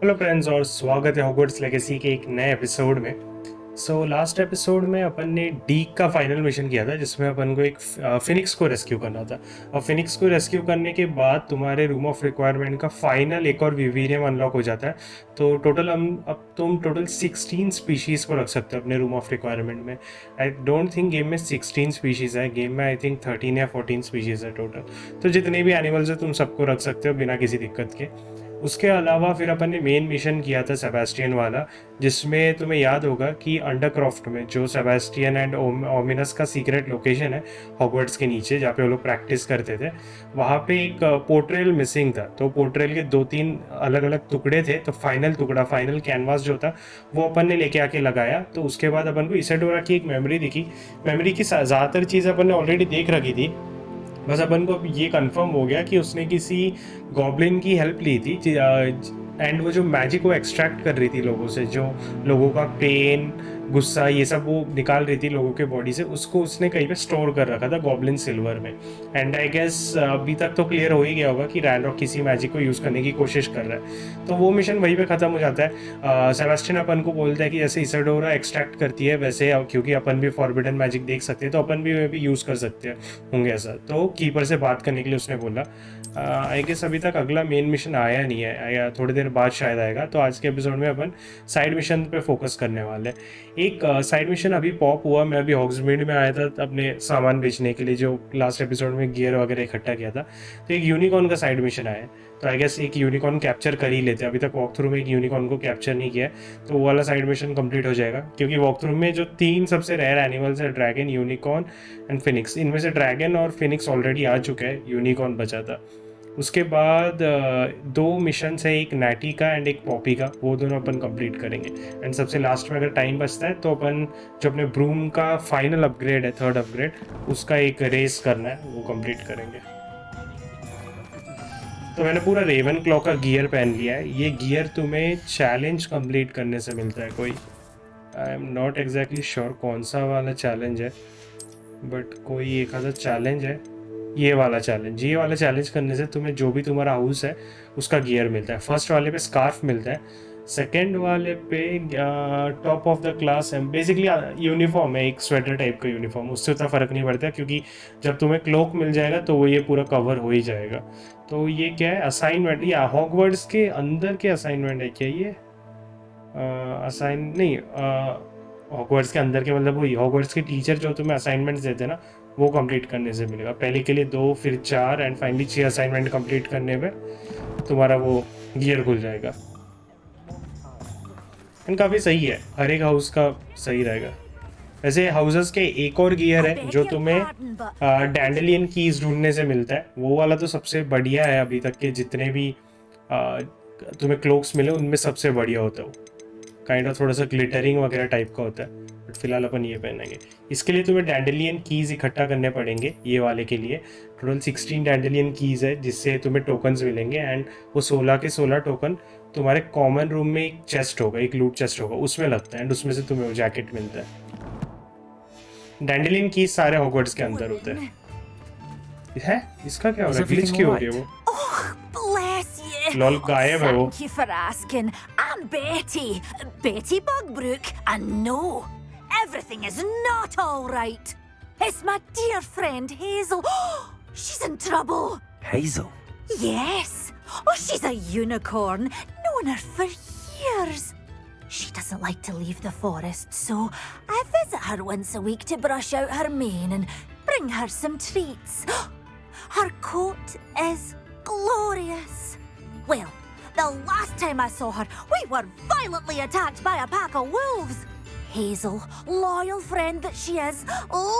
Hello friends और स्वागत है हॉगवर्ट्स लेगेसी के एक नए एपिसोड में। लास्ट एपिसोड में अपन ने डीक का फाइनल मिशन किया था जिसमें अपन को एक फिनिक्स को रेस्क्यू करना था। और फिनिक्स को रेस्क्यू करने के बाद तुम्हारे रूम ऑफ रिक्वायरमेंट का फाइनल एक और विवीरियम अनलॉक हो जाता है। तो टोटल तुम टोटल 16 स्पीशीज़ को रख सकते हो अपने रूम ऑफ रिक्वायरमेंट में। आई डोंट थिंक गेम में 16 स्पीशीज़ है, गेम में आई थिंक 13 या 14 स्पीशीज़ है टोटल। तो जितने भी एनिमल्स है तुम सबको रख सकते हो बिना किसी दिक्कत के। उसके अलावा फिर अपन ने मेन मिशन किया था सेबेस्टियन वाला, जिसमें तुम्हें याद होगा कि अंडरक्रॉफ्ट में जो सेबेस्टियन एंड ओमिनस का सीक्रेट लोकेशन है हॉगवर्ट्स के नीचे जहाँ पे वो लोग प्रैक्टिस करते थे, वहाँ पे एक पोर्ट्रेल मिसिंग था। तो पोर्ट्रेल के 2-3 अलग अलग टुकड़े थे, तो फाइनल कैनवास जो था वो अपन ने लेके आके लगाया। तो उसके बाद अपन को इसेडोरा की एक मेमोरी दिखी। मेमोरी की ज़्यादातर चीज़ अपन ने ऑलरेडी देख रखी थी, बस अपन को अब ये कंफर्म हो गया कि उसने किसी गॉब्लिन की हेल्प ली थी एंड वो जो मैजिक को एक्सट्रैक्ट कर रही थी लोगों से, जो लोगों का पेन गुस्सा ये सब वो निकाल रही थी लोगों के बॉडी से, उसको उसने कहीं पे स्टोर कर रखा था गॉब्लिन सिल्वर में। एंड आई गेस अभी तक तो क्लियर हो ही गया होगा कि रैनरॉक किसी मैजिक को यूज़ करने की कोशिश कर रहा है। तो वो मिशन वहीं पे ख़त्म हो जाता है। सेबेस्टियन अपन को बोलता है कि जैसे इसाडोरा एक्सट्रैक्ट करती है वैसे, क्योंकि अपन भी फॉरबिडन मैजिक देख सकते हैं तो अपन भी यूज़ कर सकते हैं होंगे ऐसा। तो कीपर से बात करने के लिए उसने बोला। आई गेस अभी तक अगला मेन मिशन आया नहीं है, या थोड़ी देर बाद शायद आएगा। तो आज के एपिसोड में अपन साइड मिशन पे फोकस करने वाले हैं। एक साइड मिशन अभी पॉप हुआ, मैं अभी हॉग्समीड में आया था अपने सामान बेचने के लिए, जो लास्ट एपिसोड में गियर वगैरह इकट्ठा किया था। तो एक यूनिकॉर्न का साइड मिशन आया है, तो आई गेस एक यूनिकॉर्न कैप्चर कर ही लेते हैं। अभी तक वॉक थ्रू में एक यूनिकॉर्न को कैप्चर नहीं किया है, तो वो वाला साइड मिशन कंप्लीट हो जाएगा। क्योंकि वॉक थ्रू में जो 3 सबसे रेयर एनिमल्स है, ड्रैगन, यूनिकॉर्न एंड फिनिक्स, इनमें से ड्रैगन और फिनिक्स ऑलरेडी आ चुका है, यूनिकॉर्न बचा था। उसके बाद 2 मिशन है, एक नैटी का एंड एक पॉपी का, वो दोनों अपन कंप्लीट करेंगे। एंड सबसे लास्ट में अगर टाइम बचता है तो अपन जो अपने ब्रूम का फाइनल अपग्रेड है, 3rd अपग्रेड, उसका एक रेस करना है, वो कंप्लीट करेंगे। तो मैंने पूरा रेवन क्लॉ का गियर पहन लिया है। ये गियर तुम्हें चैलेंज कंप्लीट करने से मिलता है कोई, I am not exactly sure कौन सा वाला चैलेंज है, बट कोई एक आधा चैलेंज है। ये वाला चैलेंज करने से तुम्हें जो भी तुम्हारा हाउस है उसका गियर मिलता है। फर्स्ट वाले पे स्कार्फ मिलता है, सेकंड वाले पे टॉप ऑफ द क्लास है, बेसिकली यूनिफॉर्म है, एक स्वेटर टाइप का यूनिफॉर्म। उससे उतना फ़र्क नहीं पड़ता क्योंकि जब तुम्हें क्लोक मिल जाएगा तो वो ये पूरा कवर हो ही जाएगा। तो ये क्या है, असाइनमेंट, या हॉगवर्ट्स के अंदर के असाइनमेंट है क्या ये? असाइन नहीं, हॉगवर्ट्स के अंदर के मतलब वही हॉगवर्ट्स के टीचर जो तुम्हें असाइनमेंट्स देते हैं ना, वो कंप्लीट करने से मिलेगा। पहले के लिए 2, फिर 4 एंड फाइनली 6 असाइनमेंट कंप्लीट करने पे तुम्हारा वो गियर खुल जाएगा। एंड काफ़ी सही है, हर एक हाउस का सही रहेगा। वैसे हाउसेस के एक और गियर है जो तुम्हें डैंडलियन कीज ढूंढने से मिलता है, वो वाला तो सबसे बढ़िया है। अभी तक के जितने भी तुम्हें क्लोक्स मिले उनमें सबसे बढ़िया होता है वो, काइंड ऑफ थोड़ा सा ग्लिटरिंग वगैरह टाइप का होता है। बट फिलहाल अपन ये पहनेंगे। इसके लिए तुम्हें डैंडलियन कीज़ इकट्ठा करने पड़ेंगे। ये वाले के लिए टोटल 16 डैंडलियन कीज़ है जिससे तुम्हें टोकन्स मिलेंगे। एंड वो 16 के 16 टोकन तुम्हारे कॉमन रूम में एक चेस्ट होगा, एक लूट चेस्ट होगा, उसमें लगता है। एंड उसमें से तुम्हें वो जैकेट मिलता है। डैंडलियन कीज़ सारे हॉगवर्ट्स के अंदर होते हैं। इसका क्या हो रहा है? ग्लिच क्यों हो गया वो? लॉल गायब है वो। Thank you for asking. I'm Betty Bugbrook, and no, everything is not all right. It's my dear friend Hazel. She's in trouble. Hazel? Yes. Oh, she's a unicorn. Known her for years. She doesn't like to leave the forest, so I visit her once a week to brush out her mane and bring her some treats. Her coat is glorious. Well, the last time I saw her, we were violently attacked by a pack of wolves. Hazel, loyal friend that she is,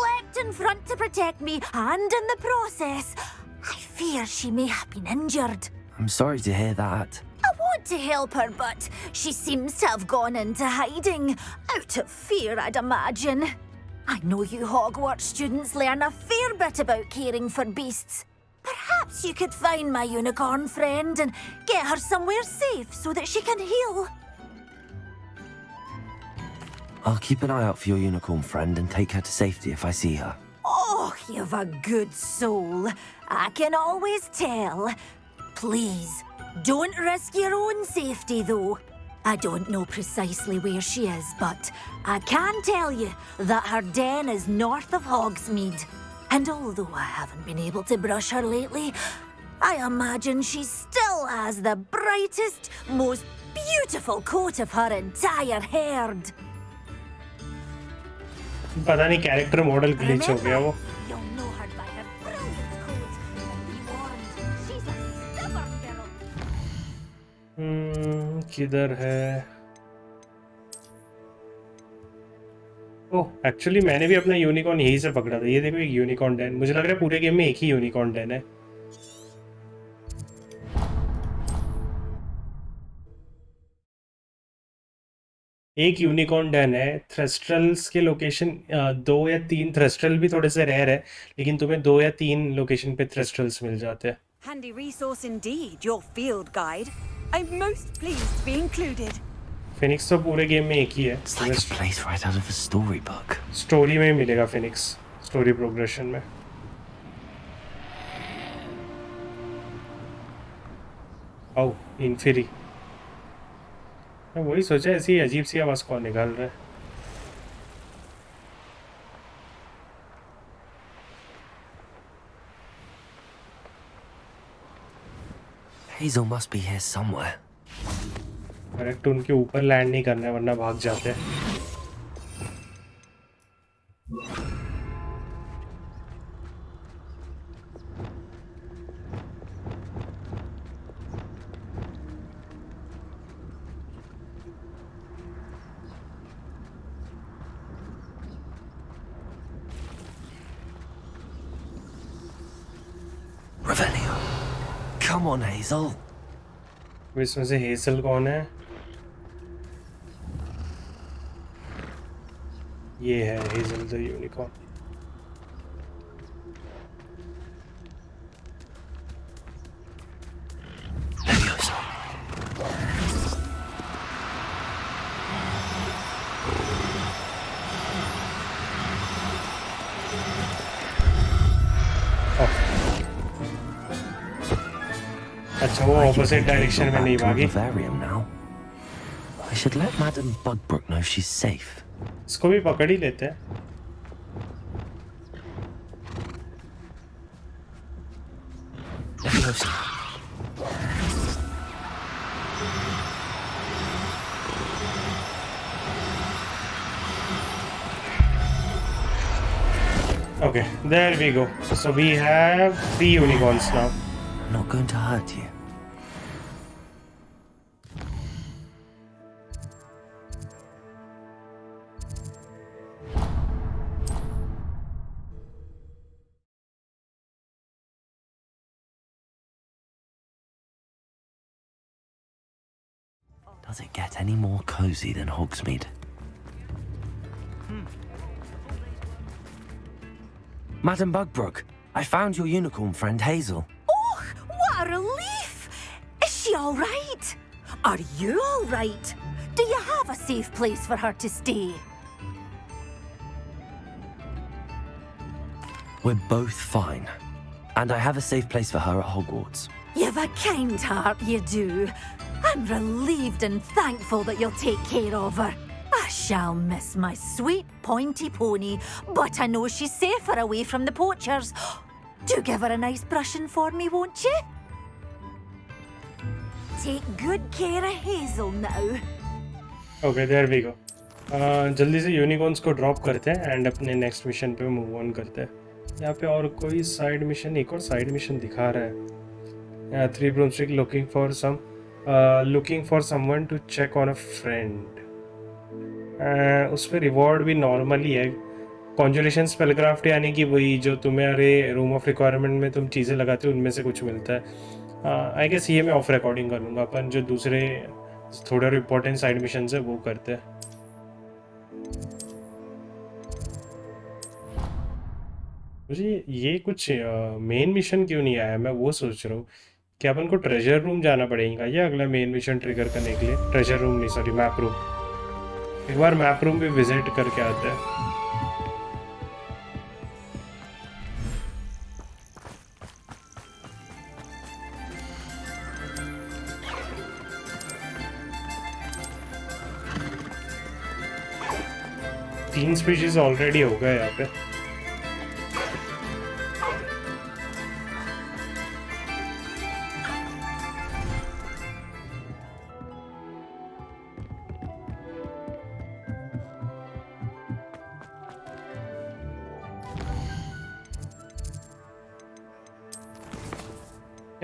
leapt in front to protect me, and in the process, I fear she may have been injured. I'm sorry to hear that. I want to help her, but she seems to have gone into hiding, out of fear, I'd imagine. I know you Hogwarts students learn a fair bit about caring for beasts. Perhaps you could find my unicorn friend and get her somewhere safe so that she can heal. I'll keep an eye out for your unicorn friend and take her to safety if I see her. Oh, you've a good soul. I can always tell. Please, don't risk your own safety, though. I don't know precisely where she is, but I can tell you that her den is north of Hogsmeade. And although I haven't been able to brush her lately, I imagine she still has the brightest, most beautiful coat of her entire herd. पता नहीं character model glitch हो गया वो। You'll know her by her brilliant coat. Be warned, she's a stubborn girl. किधर है? ओह, actually मैंने भी अपना यूनिकॉर्न यहीं से पकड़ा था। ये देखो, एक यूनिकॉर्न डेन। मुझे लग रहा है पूरे गेम में एक ही यूनिकॉर्न डेन है। एक यूनिकॉर्न डेन है। थ्रेस्ट्रल्स के लोकेशन 2 या 3 थ्रेस्ट्रल भी थोड़े से रेयर है, लेकिन तुम्हें 2 या 3 लोकेशन पे थ्रेस्ट्रल्स मिल जाते हैं। Handy resource indeed, your field guide. I'm most pleased to be included. Phoenix तो पूरे गेम में एक ही है। It's like a place right out of a storybook. Story में ही मिलेगा फिनिक्स, स्टोरी प्रोग्रेशन में। आओ इन्फिरी। मैं वही सोचा, ऐसी अजीब सी आवाज़ कौन निकाल रहा है। Hazel must be here somewhere. Correct, उनके ऊपर लैंड नहीं करना है वरना भाग जाते हैं। Revelio. Come on, Hazel. इसमें से हेसल कौन है? ये है हेजल द यूनिकॉर्न। Leviosa. अच्छा, वो ऑपोजिट डायरेक्शन में नहीं भागी। Vivarium now. I should let Madam Bugbrook know she's safe. इसको भी पकड़ ही लेते हैं। Leviosa. Okay, there we go. So we have 3 unicorns now. I'm not going to hurt you. Does it get any more cozy than Hogsmeade? Madam Bugbrook, I found your unicorn friend Hazel. Oh, what a relief! Is she all right? Are you all right? Do you have a safe place for her to stay? We're both fine. And I have a safe place for her at Hogwarts. You've a kind heart, you do. I'm relieved and thankful that you'll take care of her. I shall miss my sweet pointy pony, but I know she's safer away from the poachers. Do give her a nice brushing for me, won't you? Take good care of Hazel now. Okay, there we go. जल्दी से unicorns को drop करते हैं and अपने next mission पे move on करते हैं। यहाँ पे और कोई साइड मिशन, एक और साइड मिशन दिखा रहा है। 3 broomstick looking for someone to check on a friend. उस पर रिवॉर्ड भी नॉर्मली है। कॉन्जुरेशन स्पेलक्राफ्ट, यानी कि वही जो तुम्हारे रूम ऑफ रिक्वायरमेंट में तुम चीज़ें लगाते हो उनमें से कुछ मिलता है। आई गेस ये मैं ऑफ रिकॉर्डिंग करूँगा। अपन जो दूसरे थोड़े इम्पोर्टेंट साइड मिशन है वो करते हैं। मुझे ये कुछ मेन मिशन क्यों नहीं आया, मैं वो सोच रहा हूँ। क्या अपन को ट्रेजर रूम जाना पड़ेगा या अगला मेन मिशन ट्रिगर करने के लिए? ट्रेजर रूम नहीं, सॉरी, मैप रूम। एक बार मैप रूम भी विजिट करके आते हैं। 3 स्पीशीज ऑलरेडी हो गए यहाँ पे।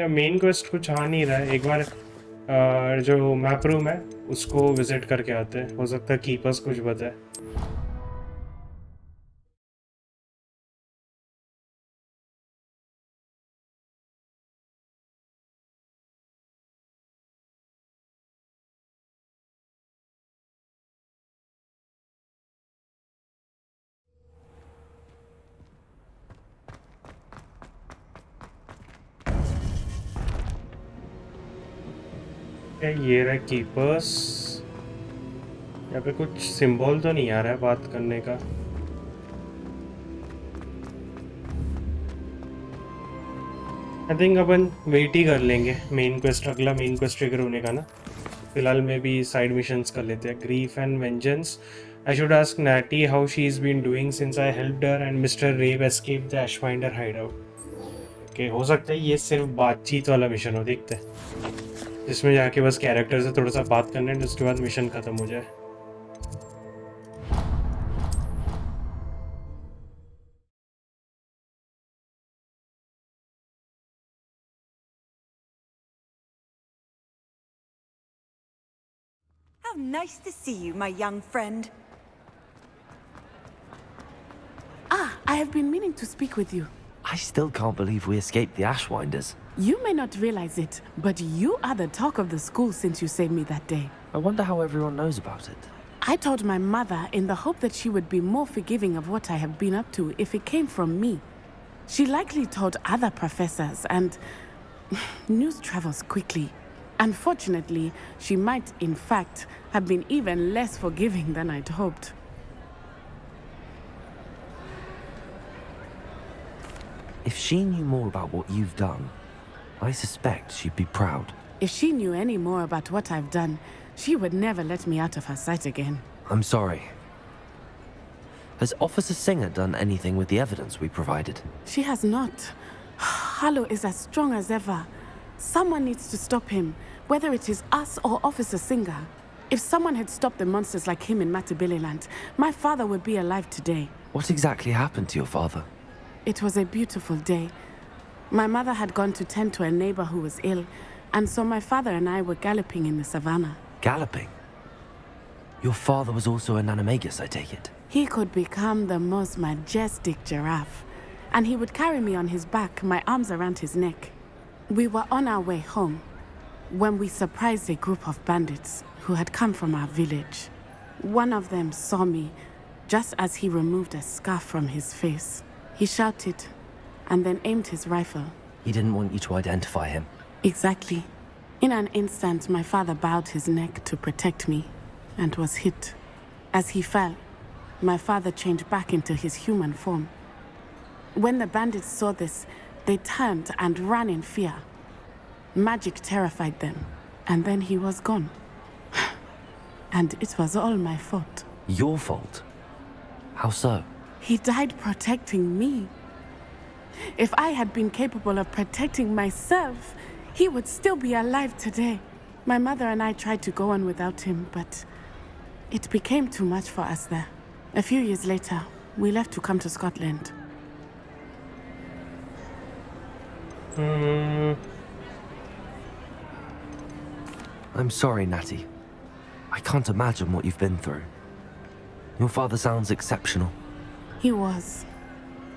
मेन क्वेस्ट कुछ आ नहीं रहा है। एक बार जो मैप रूम है उसको विजिट करके आते हैं, हो सकता है कीपर्स कुछ बताए। ये रहा कीपर्स। यहाँ पे कुछ सिंबल तो नहीं आ रहा है बात करने का। आई थिंक अपन वेट ही कर लेंगे मेन क्वेस्ट, अगला मेन क्वेस्ट ट्रिगर होने का ना। फिलहाल में भी साइड मिशंस कर लेते हैं। Grief and vengeance. I should ask Natty how she is been doing since I helped her and mister Rev escape the Ashfinder hideout. Okay, हो सकता है ये सिर्फ बातचीत वाला मिशन हो, देखते हैं, जिसमें जाके बस कैरेक्टर से थोड़ा सा बात करना है, उसके बाद मिशन खत्म हो जाए। How nice to see you, my young friend. Ah, I have been meaning to speak with you. I still can't believe we escaped the Ashwinders. You may not realize it, but you are the talk of the school since you saved me that day. I wonder how everyone knows about it. I told my mother in the hope that she would be more forgiving of what I have been up to if it came from me. She likely told other professors, and news travels quickly. Unfortunately, she might, in fact, have been even less forgiving than I'd hoped. If she knew more about what you've done, I suspect she'd be proud. If she knew any more about what I've done, she would never let me out of her sight again. I'm sorry. Has Officer Singer done anything with the evidence we provided? She has not. Harlow is as strong as ever. Someone needs to stop him, whether it is us or Officer Singer. If someone had stopped the monsters like him in Matabeleland, my father would be alive today. What exactly happened to your father? It was a beautiful day. My mother had gone to tend to a neighbor who was ill, and so my father and I were galloping in the savannah. Galloping? Your father was also an animagus, I take it? He could become the most majestic giraffe, and he would carry me on his back, my arms around his neck. We were on our way home when we surprised a group of bandits who had come from our village. One of them saw me just as he removed a scarf from his face. He shouted and then aimed his rifle. He didn't want you to identify him. Exactly. In an instant, my father bowed his neck to protect me and was hit. As he fell, my father changed back into his human form. When the bandits saw this, they turned and ran in fear. Magic terrified them, and then he was gone. And it was all my fault. Your fault? How so? He died protecting me. If I had been capable of protecting myself, he would still be alive today. My mother and I tried to go on without him, but it became too much for us there. A few years later, we left to come to Scotland. I'm sorry, Natty. I can't imagine what you've been through. Your father sounds exceptional. He was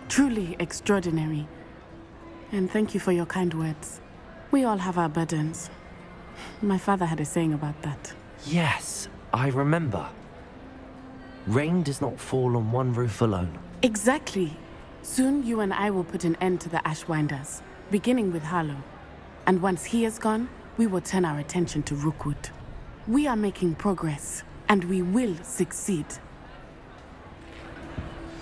truly extraordinary. And thank you for your kind words. We all have our burdens. My father had a saying about that. Yes, I remember. Rain does not fall on one roof alone. Exactly. Soon you and I will put an end to the Ashwinders, beginning with Harlow. And once he is gone, we will turn our attention to Rookwood. We are making progress, and we will succeed.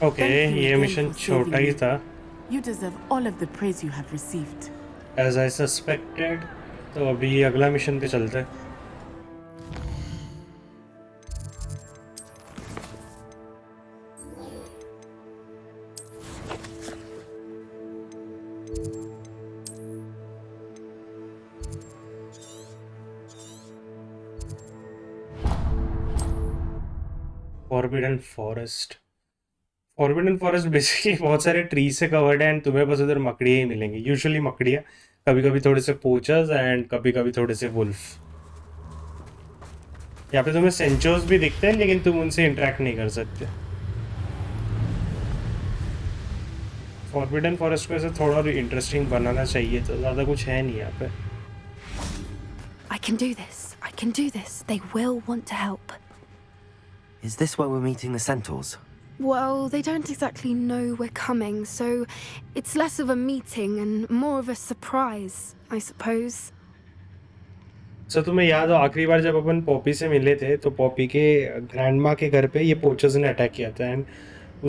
Okay, Thank you ये again mission for saving छोटा ही me. था, You deserve all of the praise you have received. as I suspected. तो अभी अगला mission पे चलते हैं। Forbidden forest basically बहुत सारे ट्री से कवर्ड है एंड तुम्हें बस उधर मकड़ियाँ ही मिलेंगी, यूजुअली मकड़ियाँ, कभी कभी थोड़े से पोचर्स एंड कभी कभी थोड़े से वुल्फ। यहाँ पे तुम्हें सेंचोस भी दिखते हैं लेकिन तुम उनसे इंटरेक्ट नहीं कर सकते। फॉरबिडन फॉरेस्ट को ऐसे थोड़ा और इंटरेस्टिंग बनाना चाहिए, तो ज़्यादा कुछ है नहीं यहाँ पे। I can do this. I can do this. They will want to help. Is this where we're meeting the centaurs? Well, they don't exactly know we're coming, so it's less of a meeting and more of a surprise, I suppose. सो तुम्हें याद हो आखिरी बार जब अपन Poppy से मिले थे तो Poppy के ग्रैंडमा के घर पे ये पोचर्स ने अटैक किया था एंड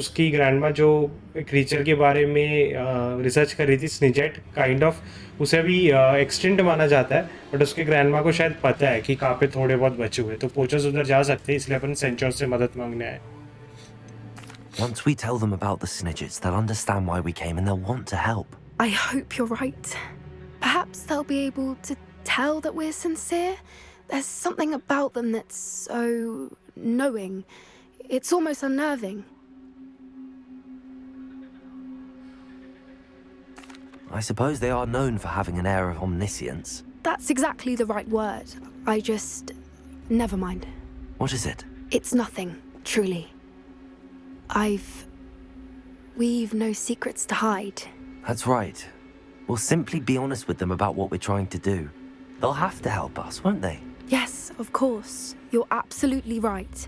उसकी ग्रैंडमा जो क्रीचर के बारे में रिसर्च कर रही थी, स्निजेट काइंड ऑफ, उसे भी एक्सटिंक्ट माना जाता है, बट उसके ग्रैंडमा को शायद पता है कि कहाँ पे थोड़े बहुत बचे हुए, तो पोचर्स उधर जा सकते हैं, इसलिए अपन सेंचोर से मदद मांगने आए। Once we tell them about the Snidgets, they'll understand why we came and they'll want to help. I hope you're right. Perhaps they'll be able to tell that we're sincere. There's something about them that's so knowing. It's almost unnerving. I suppose they are known for having an air of omniscience. That's exactly the right word. I just... Never mind. What is it? It's nothing, truly. We've no secrets to hide. That's right. We'll simply be honest with them about what we're trying to do. They'll have to help us, won't they? Yes, of course. You're absolutely right.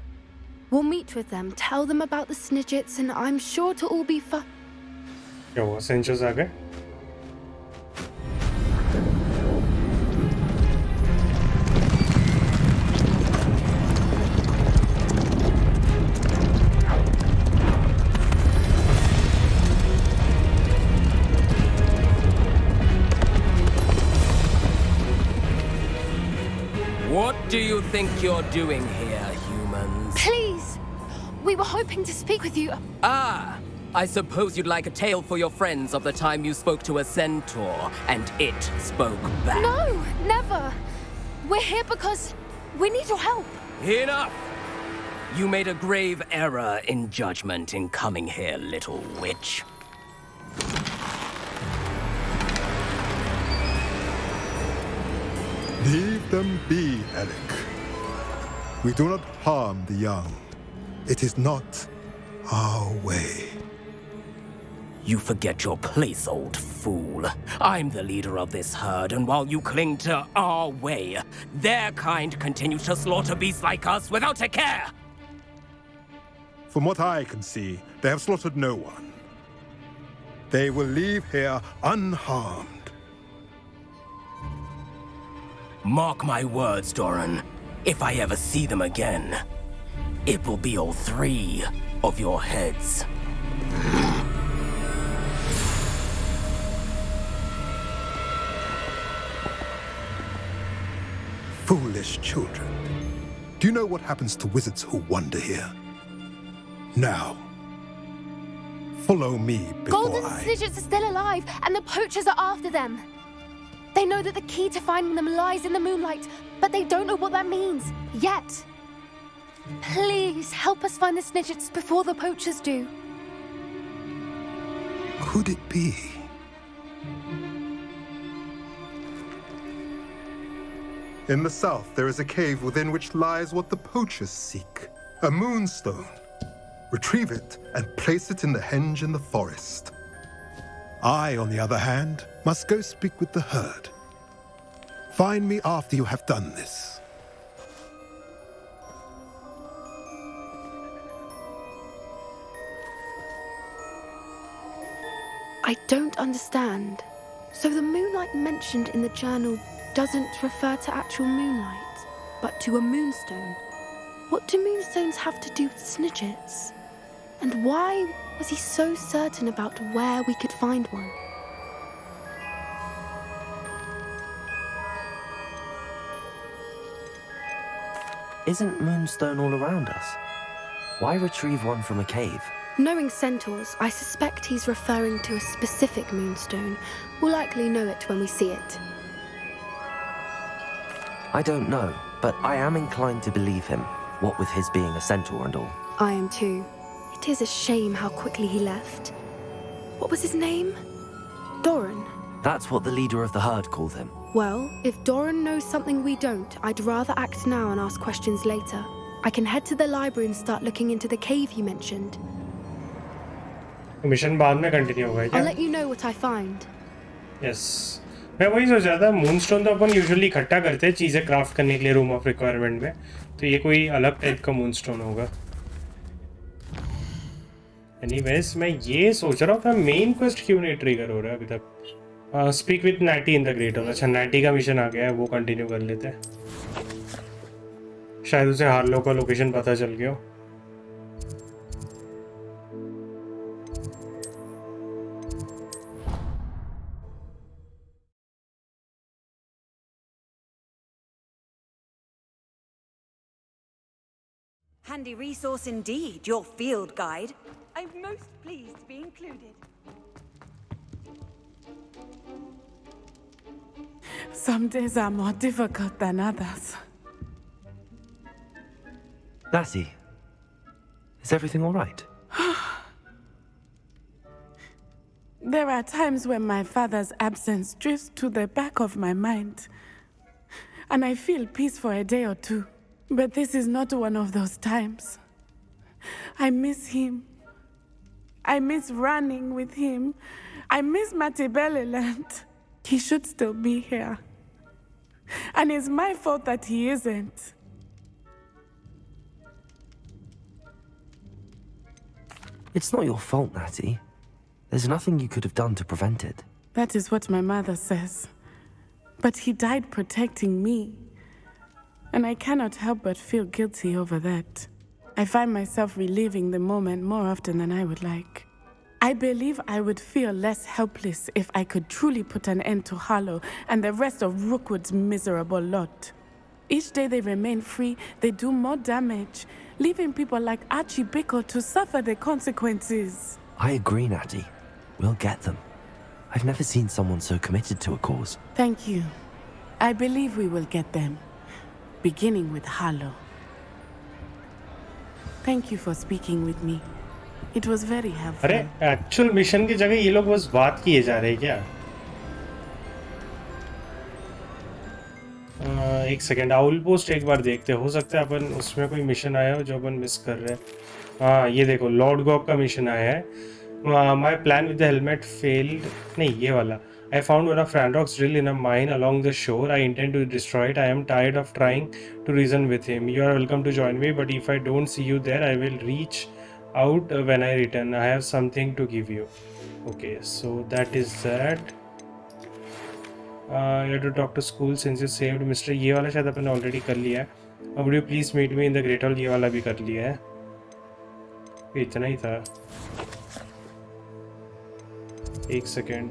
We'll meet with them, tell them about the Snidgets, and I'm sure to all be क्या हुआ, सेंचोस आ गए? What do you think you're doing here, humans? Please! We were hoping to speak with you. Ah, I suppose you'd like a tale for your friends of the time you spoke to a centaur and it spoke back. No, never. We're here because we need your help. Enough! You made a grave error in judgment in coming here, little witch. Leave them be, Alec. We do not harm the young. It is not our way. You forget your place, old fool. I'm the leader of this herd, and while you cling to our way, their kind continue to slaughter beasts like us without a care. From what I can see, they have slaughtered no one. They will leave here unharmed. Mark my words, Doran. If I ever see them again, it will be all 3 of your heads. Foolish children. Do you know what happens to wizards who wander here? Now, follow me before Golden Snidgets are still alive, and the poachers are after them. They know that the key to finding them lies in the moonlight, but they don't know what that means, yet. Please, help us find the Snidgets before the poachers do. Could it be? In the south, there is a cave within which lies what the poachers seek. A moonstone. Retrieve it and place it in the henge in the forest. I, on the other hand, must go speak with the herd. Find me after you have done this. I don't understand. So the moonlight mentioned in the journal doesn't refer to actual moonlight, but to a moonstone. What do moonstones have to do with Snidgets? And why was he so certain about where we could find one? Isn't Moonstone all around us? Why retrieve one from a cave? Knowing centaurs, I suspect he's referring to a specific moonstone. We'll likely know it when we see it. I don't know, but I am inclined to believe him, what with his being a centaur and all. I am too. It is a shame how quickly he left. What was his name? Doran. That's what the leader of the herd called him. Well, if Doran knows something we don't, I'd rather act now and ask questions later. I can head to the library and start looking into the cave you mentioned. Mission बाद में continue होगा क्या? I'll let you know what I find. Yes. मैं वही सोच रहा था, moonstone तो अपन यूजुअली इकट्ठा करते हैं चीज़ें क्राफ्ट करने के लिए रूम ऑफ रिक्वायरमेंट में, तो ये कोई अलग टाइप का मूनस्टोन होगा। एनीवेज मैं ये सोच रहा हूँ था मेन क्वेस्ट क्यों नहीं ट्रिगर हो रहा है अभी तक। Speak with natty in the great hall. अच्छा नैटी का मिशन आ गया है, वो कंटिन्यू कर लेते हैं। शायद उसे हार्लो का लोकेशन पता चल गया हो। Handy resource indeed, your field guide. I'm most pleased to be included. Some days are more difficult than others. Natty, is everything all right? There are times when my father's absence drifts to the back of my mind, and I feel peace for a day or two. But this is not one of those times. I miss him. I miss running with him. I miss Matibeleland. He should still be here. And it's my fault that he isn't. It's not your fault, Natty. There's nothing you could have done to prevent it. That is what my mother says. But he died protecting me. And I cannot help but feel guilty over that. I find myself reliving the moment more often than I would like. I believe I would feel less helpless if I could truly put an end to Harlow and the rest of Rookwood's miserable lot. Each day they remain free, they do more damage, leaving people like Archie Bickle to suffer the consequences. I agree, Natty. We'll get them. I've never seen someone so committed to a cause. Thank you. I believe we will get them. Beginning with Harlow. Thank you for speaking with me. It was very helpful. अरे actual mission की जगह ये लोग बस बात किए जा रहे हैं क्या? एक सेकेंड, आउल पोस्ट एक बार देखते हैं, हो सकता है अपन उसमें कोई मिशन आया हो जो अपन मिस कर रहे हैं। हाँ ये देखो लॉर्डगॉक का मिशन आया है। My plan with the helmet failed, नहीं ये वाला। I found one of Ranrok's drill in a mine along the shore. I intend to destroy it. I am tired of trying to reason with him. You are welcome to join me, but if I don't see you there, I will reach out when I return. I have something to give you. Okay, so that is that. You have to talk to school since you saved Mr. ये वाला शायद अपन already कर लिया है. Would you please meet me in the Great Hall? ये वाला भी कर लिया है. इतना ही था. एक सेकेंड,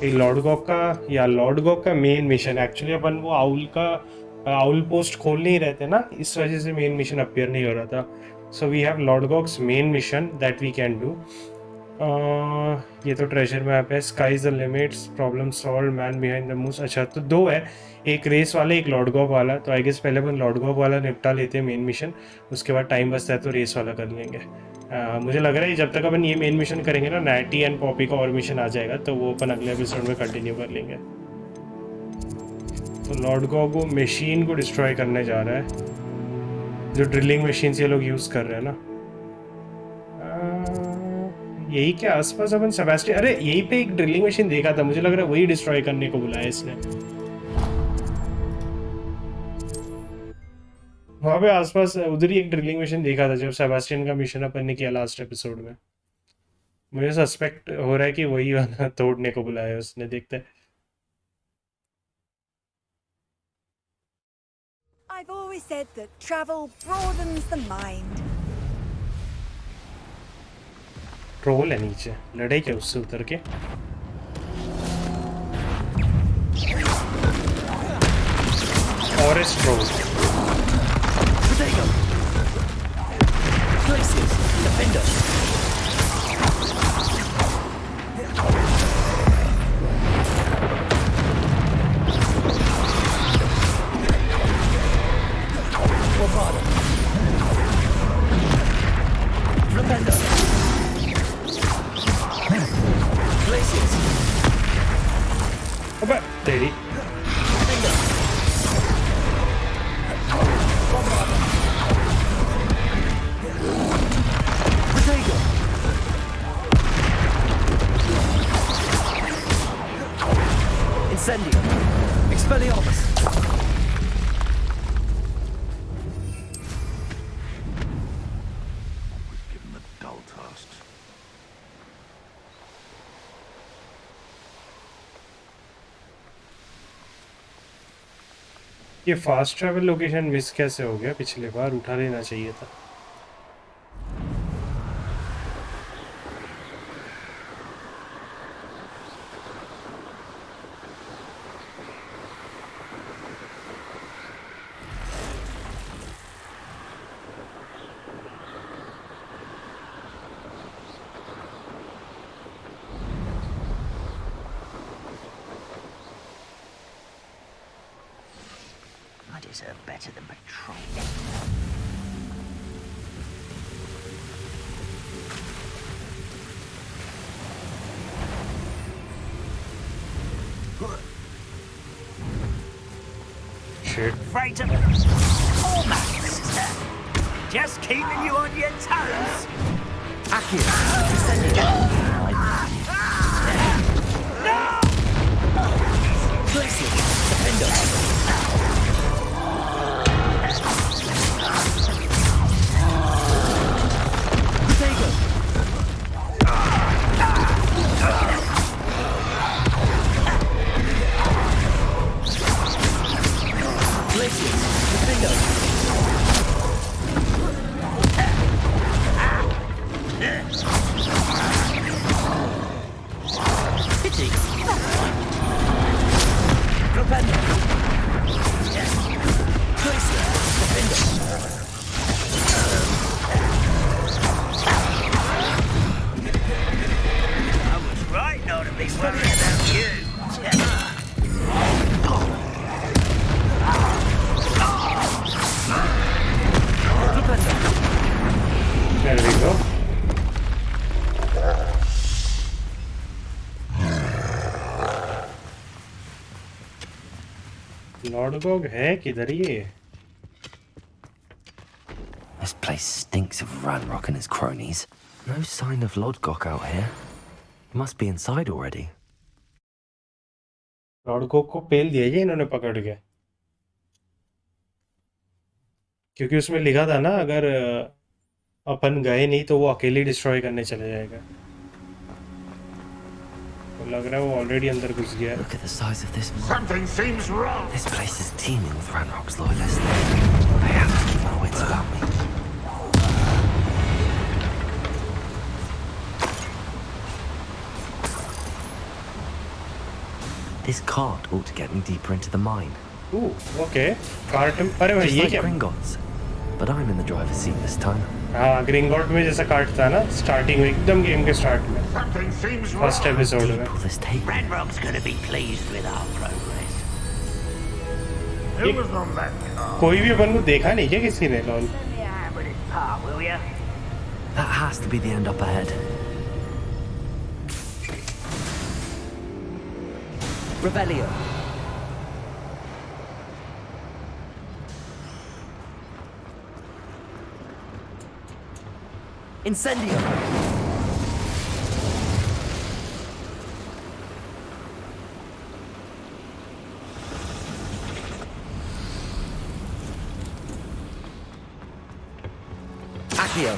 लॉर्डगॉक का मेन मिशन एक्चुअली अपन वो आउल पोस्ट खोल नहीं रहते ना, इस वजह से मेन मिशन अपीयर नहीं हो रहा था। So we have Lodgok's main mission that we can do. ये तो ट्रेजर मैप है। Sky is the limits, problem solve, man behind the moose. अच्छा तो दो है, एक रेस वाला एक लॉर्डगॉक वाला। तो आई गेस पहले अपन लॉर्डगॉक वाला निपटा लेते हैं मेन मिशन, उसके बाद टाइम बचता है तो रेस वाला कर लेंगे। मुझे लग रहा है जब तक अपन ये मेन मिशन करेंगे ना, नैटी एंड पॉपी का और मिशन आ जाएगा तो वो अपन अगले एपिसोड में कंटिन्यू कर लेंगे। तो लॉर्डगॉक वो मशीन को डिस्ट्रॉय करने जा रहा है, जो ड्रिलिंग मशीन ये लोग यूज़ कर रहे हैं ना। यही के आसपास अपन सेबेस्टियन, अरे यही पे एक ड्रिलिंग मशीन देखा था, मुझे लग रहा है वही डिस्ट्रॉय करने को बुलाया इसने। वहाँ पे आसपास उधर ही एक ड्रिलिंग मशीन देखा था जब सेबेस्टियन का मिशन अपन ने किया लास्ट एपिसोड में। मुझे सस्पेक्ट हो रहा है कि वही वाला तोड़ने को बुलाया उसने, देखते हैं। I've always said that travel broadens the mind. Troll है नीचे, लड़े क्या उससे उतर के? Forest troll. Places, defender. अबे तेरी Incendio! Expelliarmus! ये फास्ट ट्रैवल लोकेशन मिस कैसे हो गया? पिछले बार उठा लेना चाहिए था। Deserve better than betrayal. Shit. Afraid of almost. Just keeping you on your toes. Accio! No! Glacier! Defender! There we go. Lodgok है किधर ये? This place stinks of Ranrok and his cronies. No sign of Lodgok out here. He must be inside already. Lodgok को पेल दिया ये इन्होंने पकड़ के, क्योंकि उसमें लिखा था ना अगर अपन गए नहीं तो वो अकेले डिस्ट्रॉय करने चले जाएगा। तो लग रहा है वो ऑलरेडी अंदर घुस गया है। Look at the size of this mine. Something seems wrong. This place is teeming with Ranrock's loyalists. I have to keep my wits about me. This cart ought to get me deeper into the mine. Ooh, okay. Cart अरे भाई Just ये like क्या? Gringotts. But I'm in the driver's seat this time. हाँ, ग्रिंगॉट में जैसा cart था ना starting में, एकदम गेम के स्टार्ट में, Something seems wrong. First episode में। Pull this tape. Ranrock's gonna be pleased with our progress. Who was on that car? कोई भी अपन को देखा नहीं क्या किसी ने? Lol Let me have with his part, will ya? That has to be the end up ahead. Revelio. Incendio. Accio.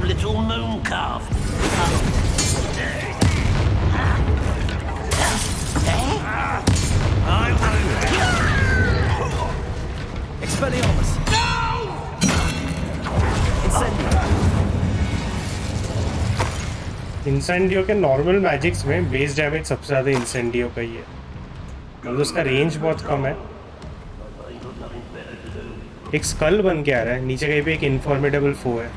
Little moon calf. Expelliarmus. इंसेंडियो के normal magics में बेस डैमेज सबसे ज़्यादा इंसेंडियो का ही है, मतलब उसका रेंज बहुत कम है। एक स्कल बन के आ रहा है नीचे कहीं पे, एक इनफॉर्मेडेबल फो है।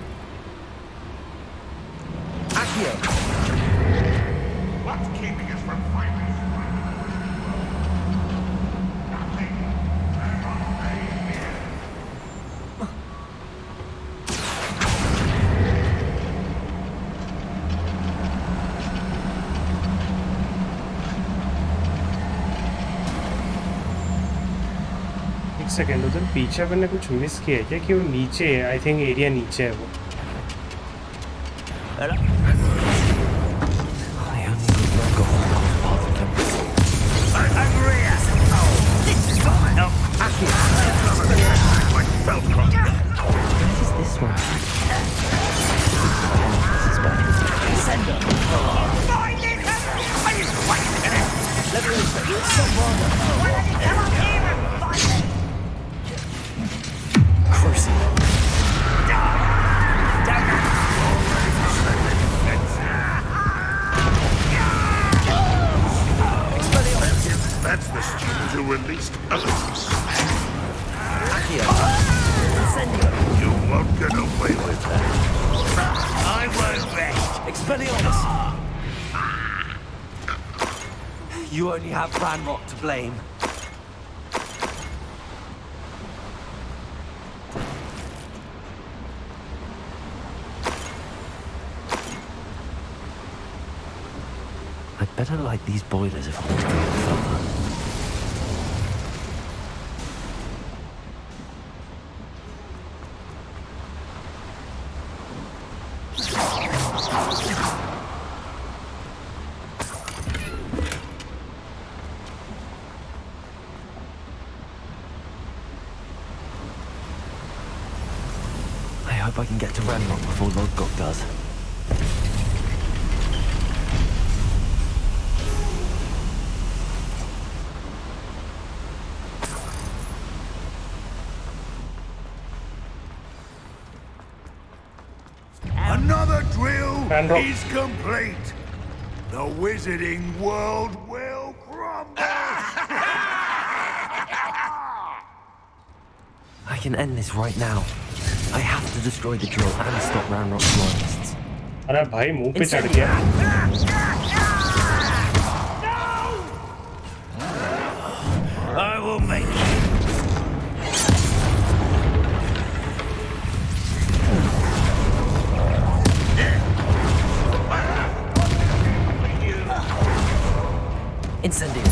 सेकेंड, उधर पीछे अपन ने कुछ मिस किया है क्या कि वो नीचे है? आई थिंक एरिया नीचे है वो। This one. That's the student who released others. You won't get away with that. I won't rest. Expelliarmus! You only have Ranrok to blame. I'd better light these boilers if I want to go further. I hope I can get to Ranrok before Lodgok does. Another drill Ranrok. is complete. The wizarding world will crumble. I can end this right now. I have to destroy the drill and stop Ranrock's loyalists. अरे भाई मुंह पे चढ़ गया। I will make you. Incendio.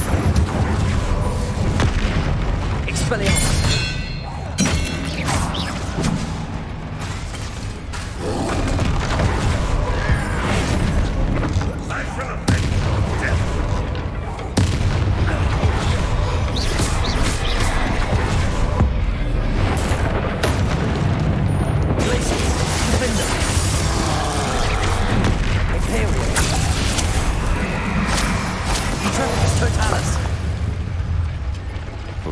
Expelliarmus.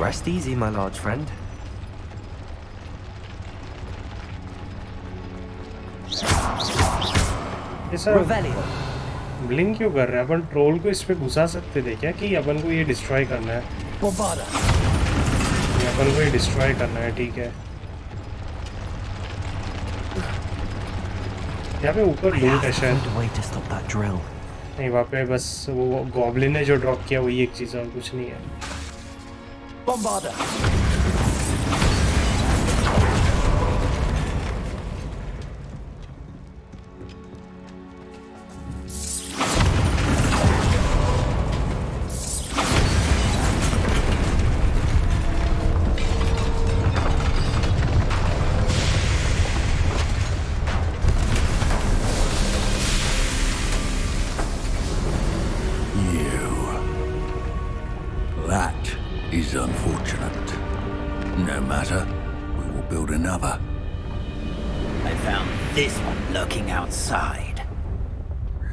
Rest easy, my large friend. ये sir blink क्यों कर रहा है? अपन ट्रोल को इस पे घुसा सकते थे क्या कि अपन को ये डिस्ट्रॉय करना है? अपन को ये डिस्ट्रॉय करना है, ठीक है। यहाँ पे ऊपर लूट है शायद। नहीं, वहाँ पे बस वो गॉब्लिन ने जो ड्रॉप किया वही एक चीज़ है और कुछ नहीं है। Bombarder. Is unfortunate. No matter, we will build another. I found this one lurking outside.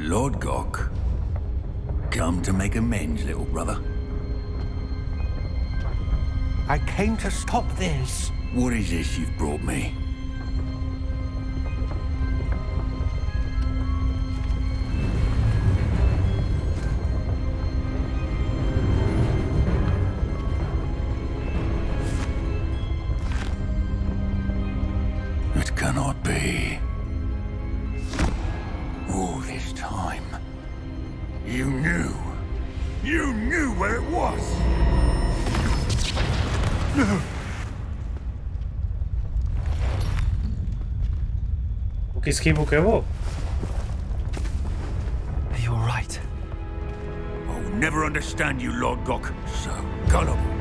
Lodgok, come to make amends, little brother. I came to stop this. What is this you've brought me? It cannot be. All this time, you knew where it was. वो किसकी book है वो? You're right. I'll never understand you, Lodgok. So gullible.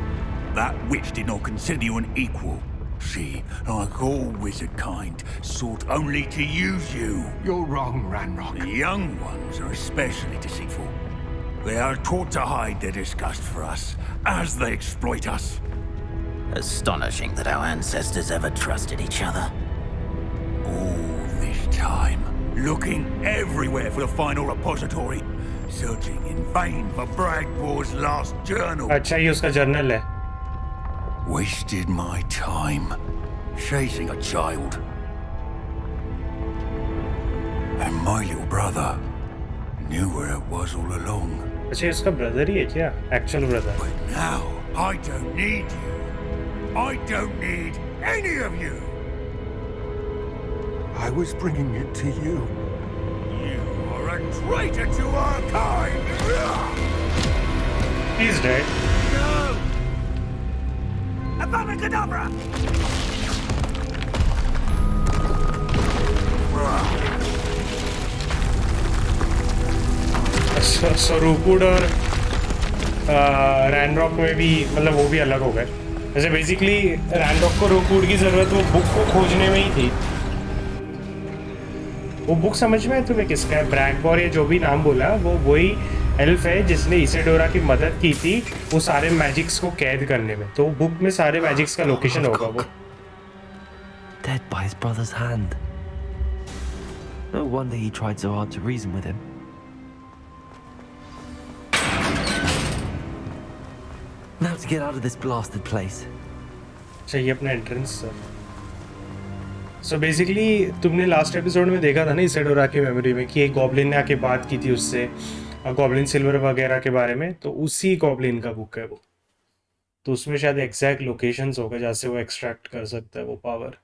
that witch did not consider you an equal. She, like all wizard kind, sought only to use you. You're wrong, Ranrok. The young ones are especially deceitful. They are taught to hide their disgust for us, as they exploit us. Astonishing that our ancestors ever trusted each other. All this time, looking everywhere for the final repository, searching in vain for Bragbor's last journal. अच्छा ये उसका journal है. Wasted my time chasing a child. And my little brother knew where it was all along. अच्छा इसका brother ही है क्या? Actual brother. But now I don't need you. I don't need any of you. I was bringing it to you. You are a traitor to our kind. He's dead. No! Avada Kedavra! स्वरूपुड और Ranrok में भी मतलब वो भी अलग हो गए. जैसे बेसिकली रैनरॉक को रूपवुड की जरूरत वो बुक को खोजने में ही थी. वो बुक समझ में है तुम्हें किसका है? ब्रैगबॉर या जो भी नाम बोला वो वही एल्फ है जिसने इसेडोरा की मदद की थी वो सारे मैजिक्स को कैद करने में. तो बुक में सारे मैजिक्स का लोकेशन होगा वो. Dead by his brother's hand. No wonder he tried so hard to reason with him. Now to get out of this blasted place. चाहिए अपना एंट्रेंस. सो बेसिकली तुमने लास्ट एपिसोड में देखा था ना इसेडोरा की मेमोरी में कि एक गॉब्लिन ने आके बात की थी उससे गॉब्लिन सिल्वर वगैरह के बारे में. तो उसी गॉब्लिन का बुक है वो. तो उसमें शायद एग्जैक्ट लोकेशंस होगा जहाँ से वो एक्सट्रैक्ट कर सकता है वो पावर.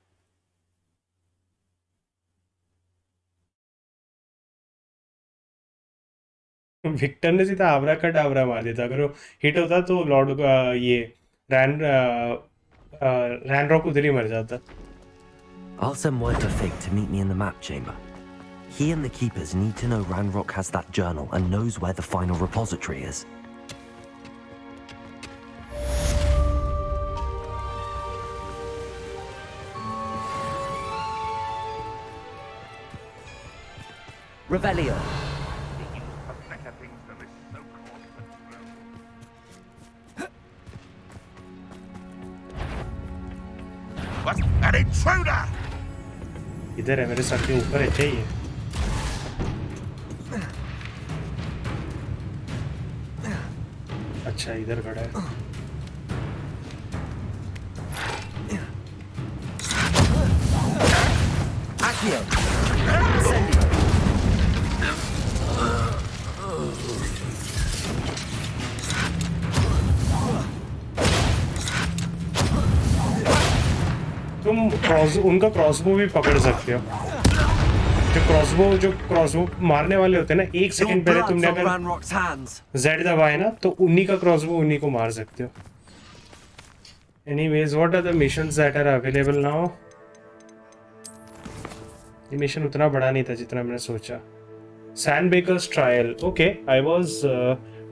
विक्टर ने सीधा आवरा का डावरा मार दिया था. अगर वो हिट होता तो लॉर्ड ये रैनरॉक उधर ही मर जाता. I'll send word to Fig to meet me in the map chamber. He and the keepers need to know Ranrok has that journal and knows where the final repository is. Revelio. What's an intruder? इधर है मेरे sir के ऊपर है. चाहिए अच्छा इधर खड़ा है. Accio. Incendio. तुम उनका क्रॉसबो भी पकड़ सकते हो. जो क्रॉसबो मारने वाले होते हैं ना, एक सेकंड पहले तुमने अगर जेड दबाए ना तो उन्हीं का क्रॉसबो उन्हीं को मार सकते हो. Anyways what are the missions that are available now? ये मिशन उतना बड़ा नहीं था जितना मैंने सोचा. Sandbakers trial. Okay I was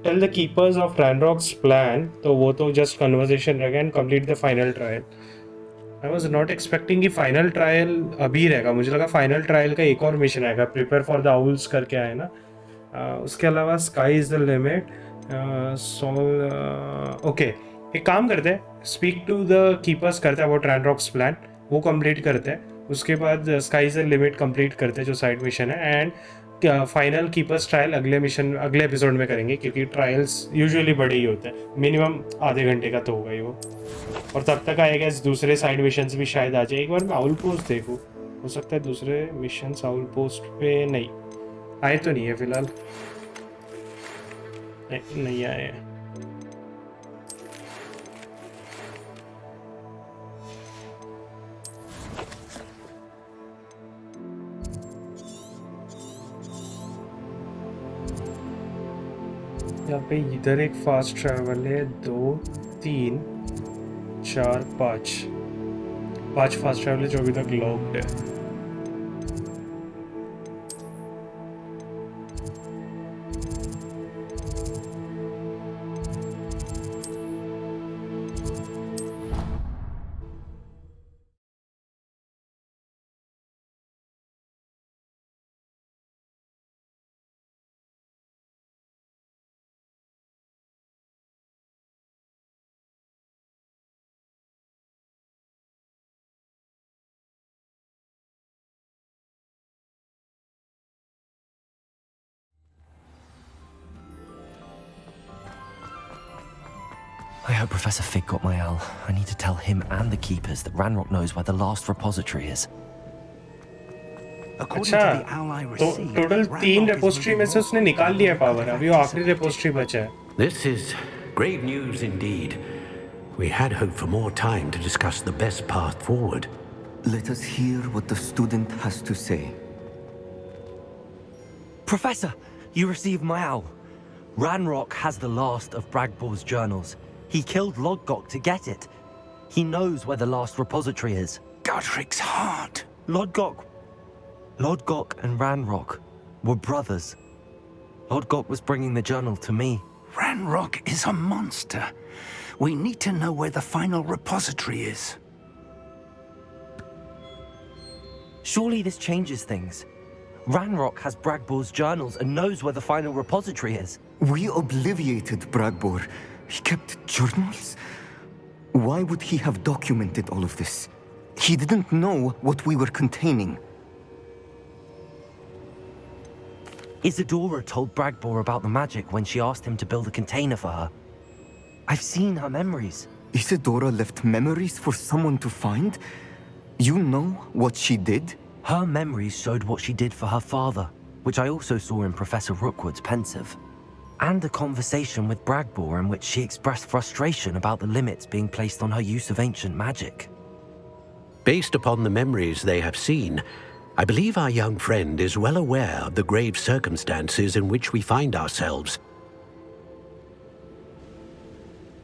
tell the keepers of Ranrok's plan. तो वो तो जस्ट कन्वर्सेशन रहेगा and complete the final trial. I was not expecting कि फाइनल ट्रायल अभी रहेगा. मुझे लगा फाइनल ट्रायल का एक और मिशन आएगा. प्रिपेयर फॉर द आउल्स करके आए ना. उसके अलावा sky is the limit. Okay एक काम करते हैं, स्पीक टू द कीपर्स करते हैं अबाउट रैनरॉक्स प्लान. वो कंप्लीट करते हैं. उसके बाद sky is the limit complete करते हैं जो साइड मिशन है. एंड फाइनल कीपर्स ट्रायल अगले एपिसोड में करेंगे क्योंकि ट्रायल्स यूजुअली बड़े ही होते हैं. मिनिमम आधे घंटे का तो होगा ही वो. और तब तक आएगा दूसरे साइड मिशंस भी शायद आ जाए. एक बार मैं आउल पोस्ट देखूँ, हो सकता है दूसरे मिशंस आउल पोस्ट पे नहीं आए तो नहीं है फिलहाल. नहीं आए हैं. यहाँ पे इधर एक फास्ट ट्रैवल है. 2 3 4 5 फास्ट ट्रैवल है जो अभी तक लॉक्ड है. I hope Professor Fig got my owl. I need to tell him and the keepers that Ranrok knows where the last repository is. According to the owl I तो received, total 3 Ranrok is रेपोस्ट्री में से moving उसने निकाल लिया power. अभी वो आखिरी रेपोस्ट्री बचा है. This is grave news indeed. We had hoped for more time to discuss the best path forward. Let us hear what the student has to say. Professor, you received my owl. Ranrok has the last of Bragbor's journals. He killed Lodgok to get it. He knows where the last repository is. Godric's heart. Lodgok and Ranrok were brothers. Lodgok was bringing the journal to me. Ranrok is a monster. We need to know where the final repository is. Surely this changes things. Ranrok has Bragbor's journals and knows where the final repository is. We obliviated Bragbor. He kept journals? Why would he have documented all of this? He didn't know what we were containing. Isadora told Bragbor about the magic when she asked him to build a container for her. I've seen her memories. Isadora left memories for someone to find? You know what she did? Her memories showed what she did for her father, which I also saw in Professor Rookwood's pensive. And a conversation with Bragbor in which she expressed frustration about the limits being placed on her use of ancient magic. Based upon the memories they have seen, I believe our young friend is well aware of the grave circumstances in which we find ourselves.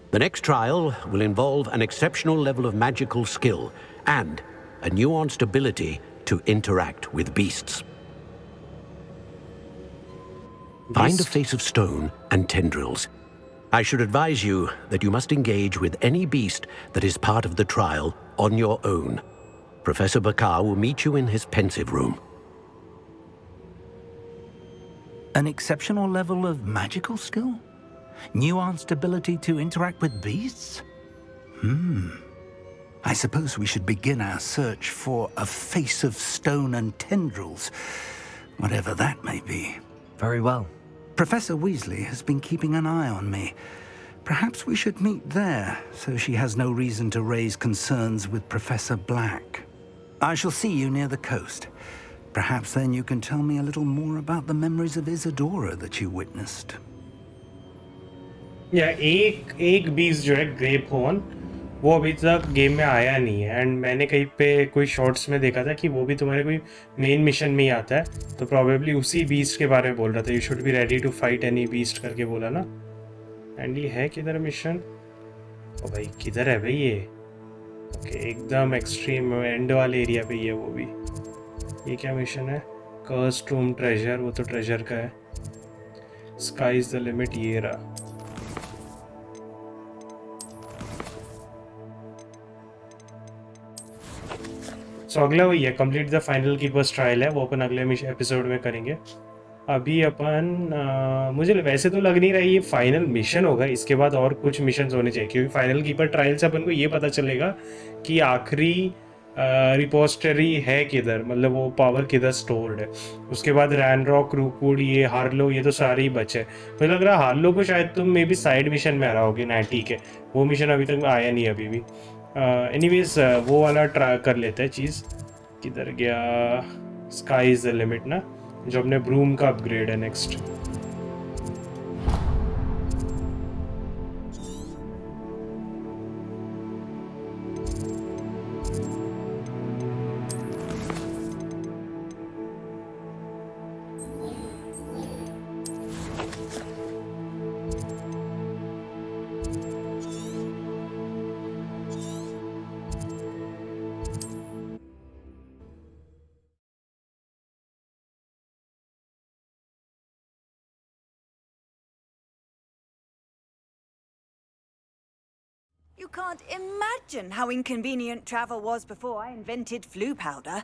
The next trial will involve an exceptional level of magical skill and a nuanced ability to interact with beasts. Find a face of stone and tendrils. I should advise you that you must engage with any beast that is part of the trial on your own. Professor Bakar will meet you in his pensive room. An exceptional level of magical skill? Nuanced ability to interact with beasts? I suppose we should begin our search for a face of stone and tendrils, whatever that may be. Very well. Professor Weasley has been keeping an eye on me. Perhaps we should meet there, so she has no reason to raise concerns with Professor Black. I shall see you near the coast. Perhaps then you can tell me a little more about the memories of Isadora that you witnessed. एक बीस जो है grep horn वो अभी तक game में आया नहीं है एंड मैंने कहीं पे कोई शॉर्ट्स में देखा था कि वो भी तुम्हारे कोई मेन मिशन में ही आता है तो प्रोबेबली उसी बीस्ट के बारे में बोल रहा था. You should be ready to fight any beast करके बोला ना. एंड ये है किधर मिशन? ओ भाई किधर है भाई ये? ओके एकदम एक्सट्रीम एंड वाले एरिया पे ही है वो भी. ये क्या मिशन है? Cursed room treasure. वो तो ट्रेजर का है. स्काई इज द लिमिट ये रहा. सो अगला वही है complete the final keepers trial है वो अपन अगले एपिसोड में करेंगे. अभी अपन मुझे वैसे तो लग नहीं रहा ये फाइनल मिशन होगा. इसके बाद और कुछ मिशंस होने चाहिए क्योंकि फाइनल कीपर ट्रायल से अपन को ये पता चलेगा कि आखिरी रिपोस्टरी है किधर, मतलब वो पावर किधर स्टोर्ड है. उसके बाद रैनरॉक, रूकवुड, ये हार्लो, ये तो सारे ही बचे. मुझे लग रहा है हार्लो को शायद तुम मे बी साइड मिशन में आ रहा होगी ना. ठीक है वो मिशन अभी तक आया नहीं अभी भी. एनीवेज वो वाला ट्राई कर लेते हैं चीज़. किधर गया? स्काई इज द लिमिट ना, जो अपने ब्रूम का अपग्रेड है next. You can't imagine how inconvenient travel was before I invented flu powder.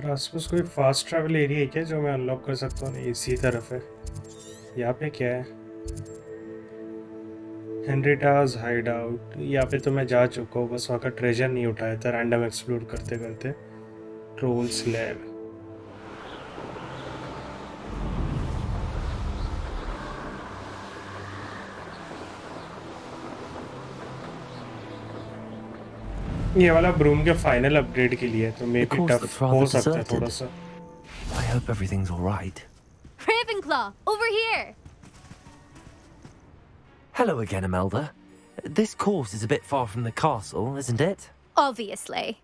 रास्पस कोई फास्ट ट्रैवल एरिया है क्या जो मैं अनलॉक कर सकता हूँ? इसी तरफ है। यहाँ पे क्या है? हेनरिटाज हाइड आउट। यहाँ पे तो मैं जा चुका हूँ, बस वहाँ का ट्रेजर नहीं उठाया था रैंडम एक्सप्लोर करते करते। Trolls lab. ये वाला ब्रूम के फाइनल अपग्रेड के लिए है, तो मे बी टफ हो सकता है थोड़ा सा। I hope everything's all right. Ravenclaw, over here! Hello again, Imelda. This course is a bit far from the castle, isn't it? Obviously.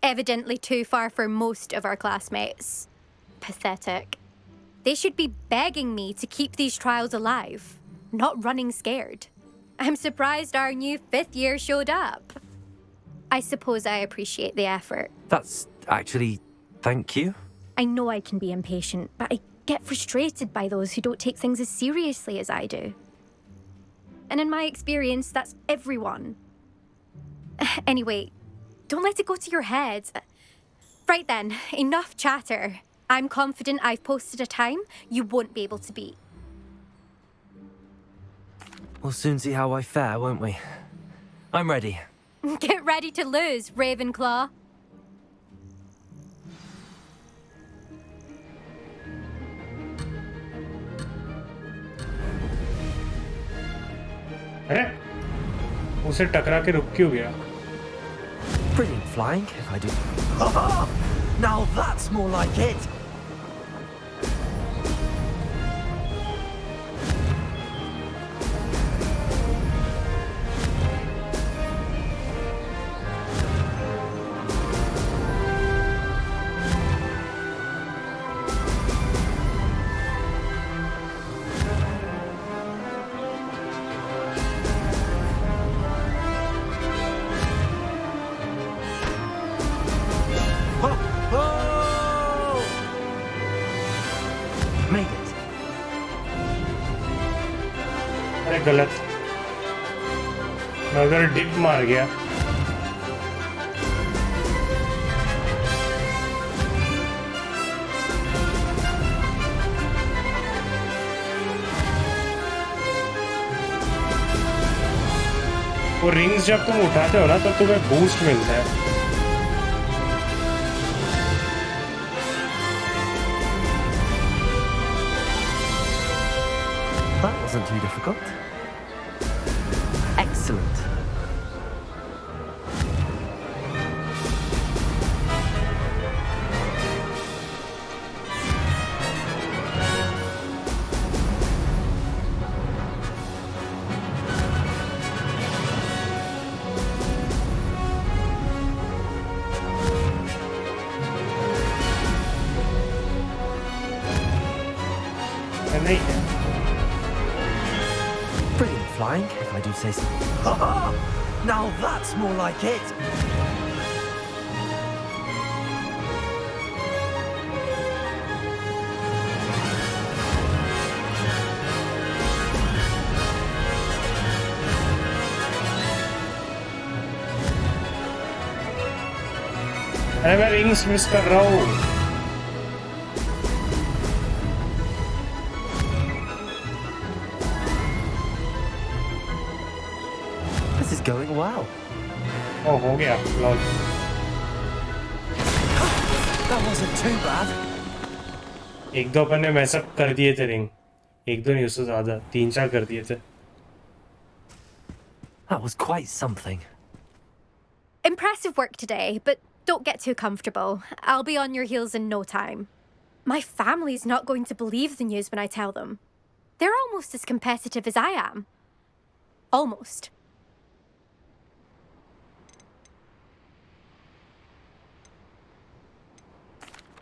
Evidently too far for most of our classmates. Pathetic. They should be begging me to keep these trials alive, not running scared. I'm surprised our new 5th year showed up. I suppose I appreciate the effort. That's actually... thank you. I know I can be impatient, but I get frustrated by those who don't take things as seriously as I do. And in my experience, that's everyone. Anyway, don't let it go to your head. Right then, enough chatter. I'm confident I've posted a time you won't be able to beat. We'll soon see how I fare, won't we? I'm ready. Get ready to lose, Ravenclaw. अरे उसे टकरा के रुक क्यों गया? Brilliant flying, if I do. Now that's more like it. गलत मैं उधर डिप मार गया। वो रिंग्स जब तुम उठाते हो ना तब तुम्हें बूस्ट मिलता है। That wasn't too difficult. Excellent. Brilliant flying, if I do say so. Now that's more like it. अरे मैं रिंग्स मिस कर रहा हूँ। This is going well. Oh, हो गया lol. That wasn't too bad. एक दो अपन ने मैसअप कर दिए थे रिंग, एक दो नहीं उससे ज़्यादा, 3-4 कर दिए थे। That was quite something. Impressive work today, but don't get too comfortable. I'll be on your heels in no time. My family's not going to believe the news when I tell them. They're almost as competitive as I am. Almost.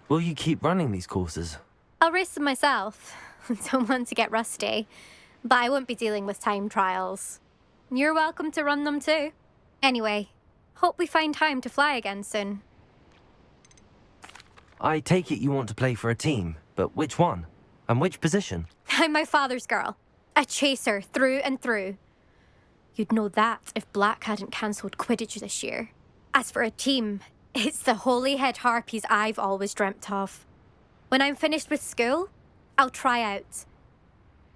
Will you keep running these courses? I'll race them myself. Don't want to get rusty. But I won't be dealing with time trials. You're welcome to run them too. Anyway, hope we find time to fly again soon. I take it you want to play for a team, but which one? And which position? I'm my father's girl. A chaser through and through. You'd know that if Black hadn't cancelled Quidditch this year. As for a team, It's the holy head harpies I've always dreamt of. When I'm finished with school, I'll try out.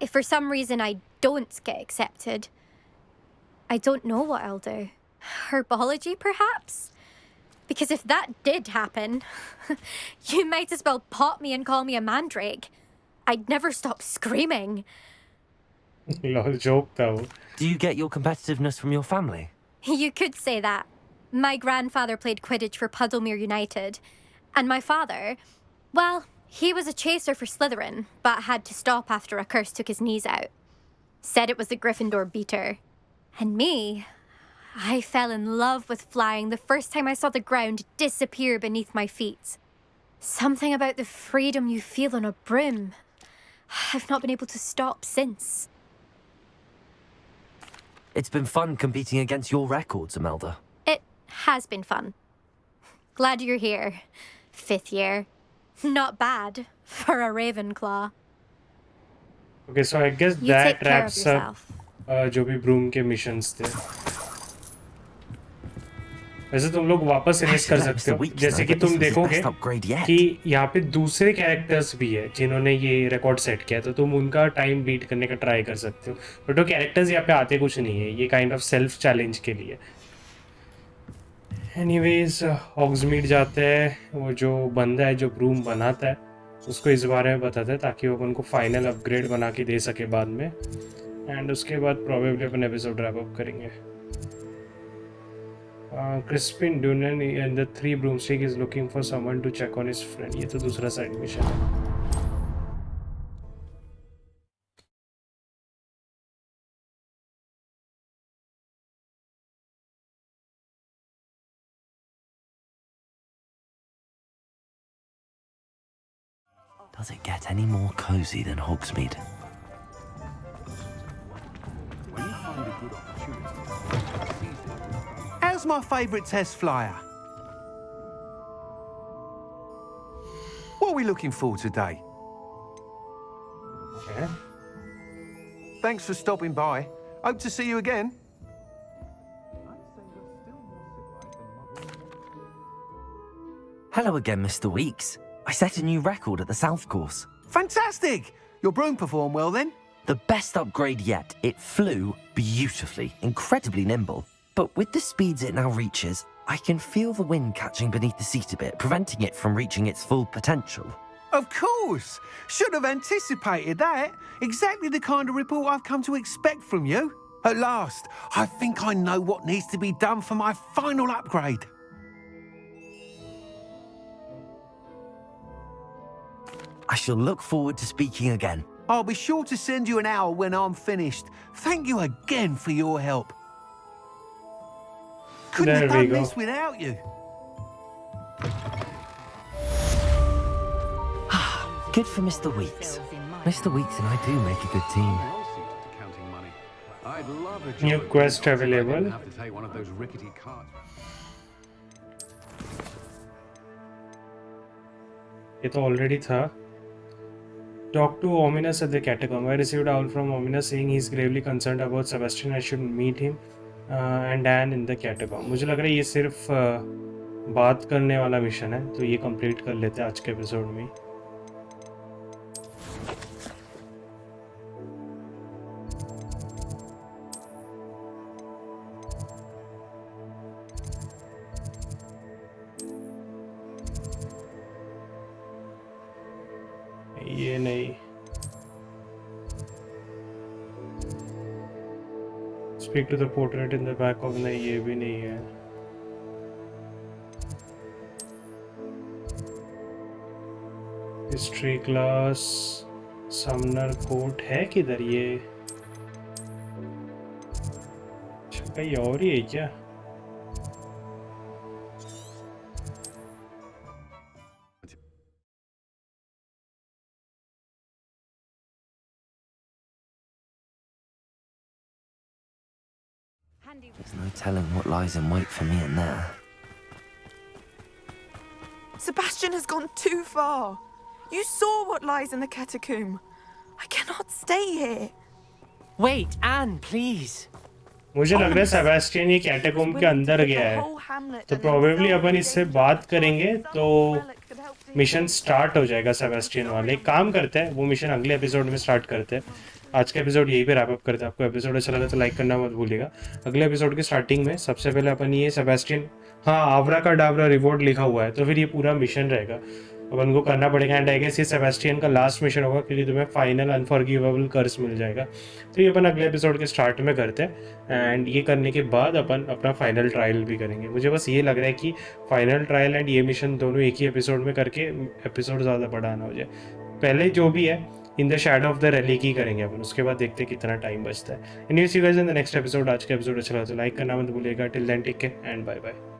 If for some reason I don't get accepted, I don't know what I'll do. Herbology, perhaps? Because if that did happen, you might as well pop me and call me a mandrake. I'd never stop screaming. Lol, joke though. Do you get your competitiveness from your family? You could say that. My grandfather played Quidditch for Puddlemere United. And my father, well, he was a chaser for Slytherin, but had to stop after a curse took his knees out. Said it was the Gryffindor beater. And me, I fell in love with flying the first time I saw the ground disappear beneath my feet. Something about the freedom you feel on a broom. I've not been able to stop since. It's been fun competing against your records, Imelda. It has been fun. Glad you're here. 5th year. Not bad for a Ravenclaw. Okay, so I guess You that take care of wraps up yourself. जो भी broom के missions थे. वैसे तुम लोग वापस erase कर सकते हो, जैसे कि तुम देखोगे कि यहाँ पे दूसरे कैरेक्टर्स भी है जिन्होंने ये रिकॉर्ड सेट किया, तो तुम उनका टाइम बीट करने का ट्राई कर सकते हो. बट वो कैरेक्टर्स यहाँ पे आते कुछ नहीं है, ये काइंड ऑफ सेल्फ चैलेंज के लिए. एनीवेज हॉग्समीड जाते हैं, वो जो बंदा है जो ब्रूम बनाता है उसको इस बारे में बताता है ताकि वो उनको फाइनल अपग्रेड बना के दे सके बाद में. एंड उसके बाद प्रोबेबली अपन एपिसोड रैप अप करेंगे. Crispin Dunan and the 3 Broomstick is looking for someone to check on his friend. ये तो दूसरा साइड मिशन है. Does it get any more cozy than Hogsmeade? How's my favourite test flyer? What are we looking for today? Okay. Thanks for stopping by. Hope to see you again. Hello again, Mr. Weeks. I set a new record at the South Course. Fantastic! Your broom performed well then? The best upgrade yet. It flew beautifully, incredibly nimble. But with the speeds it now reaches, I can feel the wind catching beneath the seat a bit, preventing it from reaching its full potential. Of course! Should have anticipated that. Exactly the kind of report I've come to expect from you. At last, I think I know what needs to be done for my final upgrade. I shall look forward to speaking again. I'll be sure to send you an hour when I'm finished. Thank you again for your help. Couldn't have done this without you. Good for Mr. Weeks. Mr. Weeks and I do make a good team. New quest available. ये तो already था. Talk to Ominous at the catacomb. I received a call from Ominous saying he's gravely concerned about Sebastian. I should meet him and Dan in the catacomb. मुझे लग रहा है ये सिर्फ बात करने वाला मिशन है, तो ये कंप्लीट कर लेते हैं आज के एपिसोड में. ये नहीं. Speak to the portrait in the back of. नहीं, ये भी नहीं है. History class Sumner court है किधर ये? कहीं और ही है क्या? There's no telling what lies in wait for me in there. Sebastian has gone too far. You saw what lies in the catacomb. I cannot stay here. Wait, Anne, please. मुझे लग रहा है सेबेस्टियन ये कैटाकोम्ब के अंदर गया है, तो प्रोबेबली अपन इससे बात करेंगे तो मिशन स्टार्ट हो जाएगा सेबेस्टियन वाले। एक काम करते हैं, वो मिशन अगले एपिसोड में स्टार्ट करते हैं। आज का एपिसोड यहीं पे रैप अप करते हैं। आपको एपिसोड अच्छा लगा तो लाइक करना मत भूलिएगा। अगले एपिसोड के स्टार्टिंग में सबसे पहले अपन ये सेबेस्टियन, हाँ आवरा का डाबरा रिवॉर्ड लिखा हुआ है, तो फिर ये पूरा मिशन रहेगा अपन को करना पड़ेगा। एंड आई गेस ये सेबेस्टियन का लास्ट मिशन होगा, क्योंकि तुम्हें फाइनल अनफॉरगिवेबल कर्स मिल जाएगा। तो ये अपन अगले एपिसोड के स्टार्ट में करते हैं, एंड ये करने के बाद अपन अपना फाइनल ट्रायल भी करेंगे। मुझे बस ये लग रहा है कि फाइनल ट्रायल एंड ये मिशन दोनों एक ही एपिसोड में करके एपिसोड ज़्यादा बड़ा ना हो जाए। पहले जो भी है in the shadow of the rally की करेंगे अपन, उसके बाद देखते हैं कितना टाइम बचता है। Anyways you guys in the next episode. आज का एपिसोड अच्छा लगा तो लाइक करना मत भूलिएगा। Till then take care and bye bye.